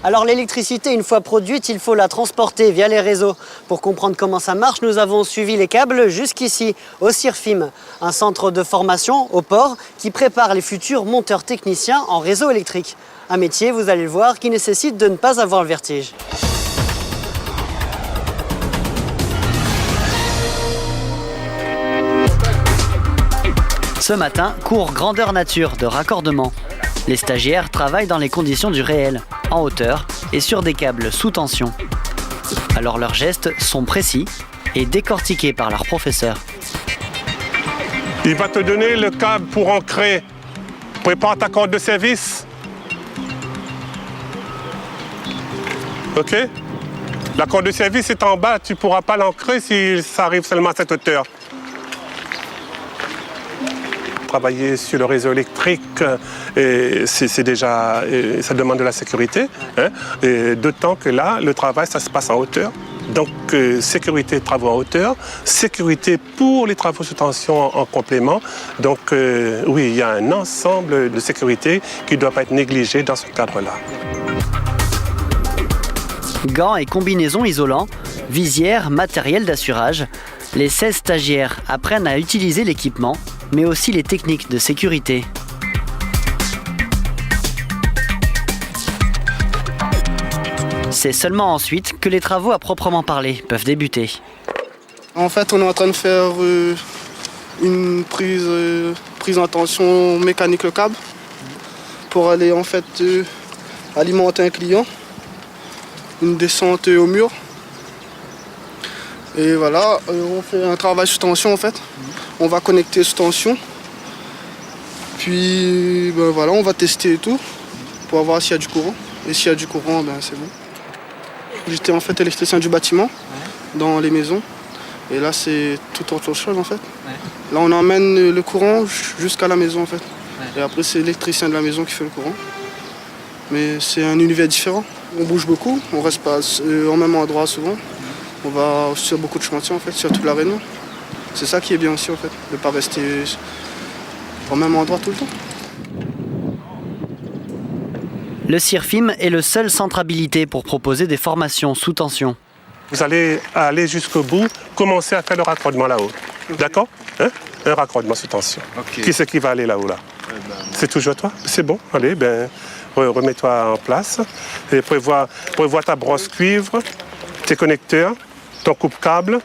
Alors l'électricité, une fois produite, il faut la transporter via les réseaux. Pour comprendre comment ça marche, nous avons suivi les câbles jusqu'ici, au CIRFIM, un centre de formation au port qui prépare les futurs monteurs techniciens en réseau électrique. Un métier, vous allez le voir, qui nécessite de ne pas avoir le vertige. Ce matin, cours grandeur nature de raccordement. Les stagiaires travaillent dans les conditions du réel, en hauteur et sur des câbles sous tension. Alors leurs gestes sont précis et décortiqués par leur professeur. Il va te donner le câble pour ancrer. Prépare ta corde de service. OK? La corde de service est en bas, tu ne pourras pas l'ancrer si ça arrive seulement à cette hauteur. Travailler sur le réseau électrique, c'est déjà, ça demande de la sécurité, hein, d'autant que là, le travail, ça se passe en hauteur. Donc, sécurité de travaux en hauteur, sécurité pour les travaux sous tension en complément. Donc, oui, il y a un ensemble de sécurité qui ne doit pas être négligé dans ce cadre-là. Gants et combinaisons isolants, visières, matériel d'assurage. Les 16 stagiaires apprennent à utiliser l'équipement, mais aussi les techniques de sécurité. C'est seulement ensuite que les travaux à proprement parler peuvent débuter. En fait, on est en train de faire une prise en tension mécanique le câble pour aller en fait alimenter un client, une descente au mur. Et voilà, on fait un travail sous tension en fait. On va connecter sous tension. Puis ben voilà, on va tester et tout pour voir s'il y a du courant. Et s'il y a du courant, ben c'est bon. J'étais en fait électricien du bâtiment dans les maisons. Et là c'est tout autre chose en fait. Là on emmène le courant jusqu'à la maison en fait. Et après c'est l'électricien de la maison qui fait le courant. Mais c'est un univers différent. On bouge beaucoup, on reste pas au même endroit souvent. On va sur beaucoup de chantiers en fait, sur toute la Réunion. C'est ça qui est bien aussi en fait, de ne pas rester au même endroit tout le temps. Le CIRFIM est le seul centre habilité pour proposer des formations sous tension. Vous allez aller jusqu'au bout, commencer à faire le raccordement là-haut. Okay. D'accord, hein? Un raccordement sous tension. Okay. Qui c'est qui va aller là-haut là? C'est toujours toi? C'est bon, allez, ben, remets-toi en place. Et prévois ta brosse cuivre, tes connecteurs, ton coupe-câble.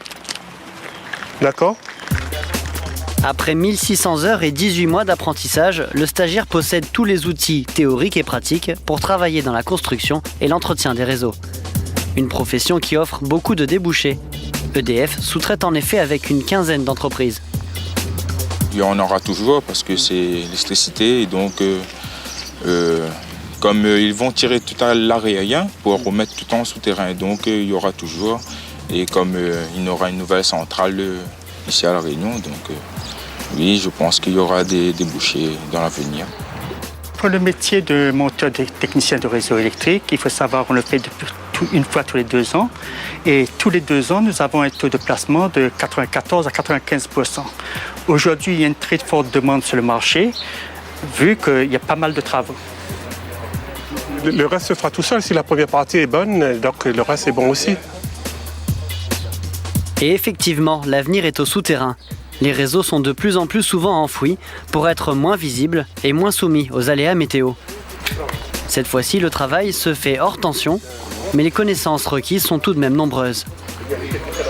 D'accord? Après 1600 heures et 18 mois d'apprentissage, le stagiaire possède tous les outils théoriques et pratiques pour travailler dans la construction et l'entretien des réseaux. Une profession qui offre beaucoup de débouchés. EDF sous-traite en effet avec une quinzaine d'entreprises. Il y en aura toujours parce que c'est l'électricité et donc comme ils vont tirer tout à l'aérien pour remettre tout en souterrain, donc il y aura toujours. Et comme il y aura une nouvelle centrale ici à La Réunion, donc oui, je pense qu'il y aura des débouchés dans l'avenir. Pour le métier de monteur technicien de réseau électrique, il faut savoir qu'on le fait une fois tous les 2 ans. Et tous les 2 ans, nous avons un taux de placement de 94 à 95%. Aujourd'hui, il y a une très forte demande sur le marché, vu qu'il y a pas mal de travaux. Le reste se fera tout seul. Si la première partie est bonne, donc le reste est bon aussi. Et effectivement, l'avenir est au souterrain. Les réseaux sont de plus en plus souvent enfouis pour être moins visibles et moins soumis aux aléas météo. Cette fois-ci, le travail se fait hors tension, mais les connaissances requises sont tout de même nombreuses.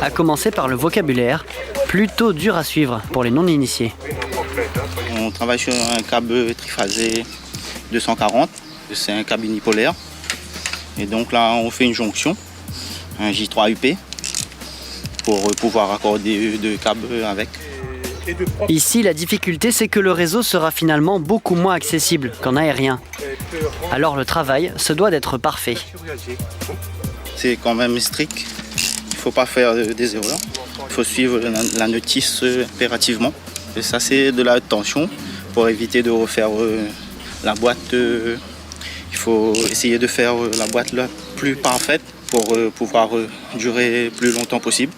À commencer par le vocabulaire, plutôt dur à suivre pour les non-initiés. On travaille sur un câble triphasé 240, c'est un câble unipolaire. Et donc là, on fait une jonction, un J3UP, pour pouvoir raccorder 2 câbles avec. Ici, la difficulté, c'est que le réseau sera finalement beaucoup moins accessible qu'en aérien. Alors le travail se doit d'être parfait. C'est quand même strict, il ne faut pas faire des erreurs. Il faut suivre la notice impérativement. Et ça, c'est de la haute tension pour éviter de refaire la boîte. Il faut essayer de faire la boîte la plus parfaite pour pouvoir durer plus longtemps possible.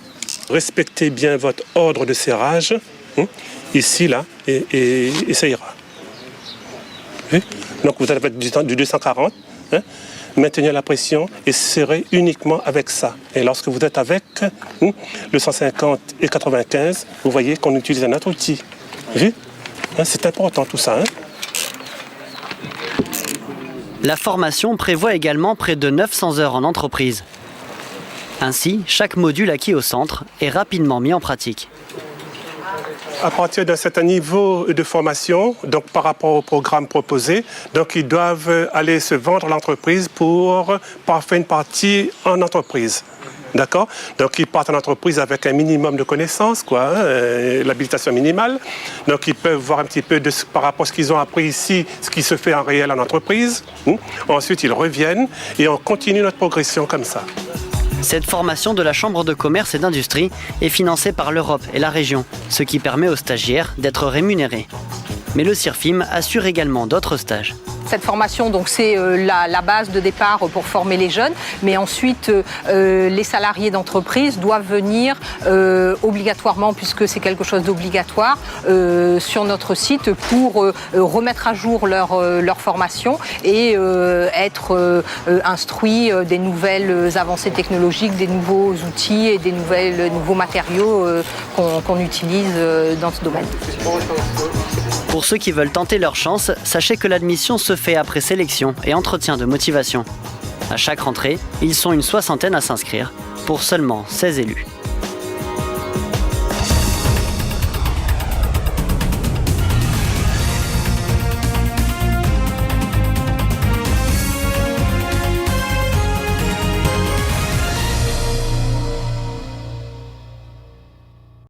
Respectez bien votre ordre de serrage, ici, là, et ça ira. Donc vous allez faire du 240, maintenir la pression et serrer uniquement avec ça. Et lorsque vous êtes avec le 150 et 95, vous voyez qu'on utilise un autre outil. Vu ? C'est important tout ça. La formation prévoit également près de 900 heures en entreprise. Ainsi, chaque module acquis au centre est rapidement mis en pratique. À partir d'un certain niveau de formation, donc par rapport au programme proposé, donc ils doivent aller se vendre à l'entreprise pour faire une partie en entreprise. D'accord ? Donc ils partent en entreprise avec un minimum de connaissances, l'habilitation minimale. Donc ils peuvent voir un petit peu par rapport à ce qu'ils ont appris ici, ce qui se fait en réel en entreprise. Ensuite ils reviennent et on continue notre progression comme ça. Cette formation de la Chambre de commerce et d'industrie est financée par l'Europe et la région, ce qui permet aux stagiaires d'être rémunérés. Mais le CIRFIM assure également d'autres stages. Cette formation, donc, c'est la base de départ pour former les jeunes, mais ensuite les salariés d'entreprise doivent venir obligatoirement, puisque c'est quelque chose d'obligatoire, sur notre site pour remettre à jour leur formation et être instruits des nouvelles avancées technologiques, des nouveaux outils et des nouveaux matériaux qu'on utilise dans ce domaine. Pour ceux qui veulent tenter leur chance, sachez que l'admission se fait après sélection et entretien de motivation. À chaque rentrée, ils sont une 60aine à s'inscrire, pour seulement 16 élus.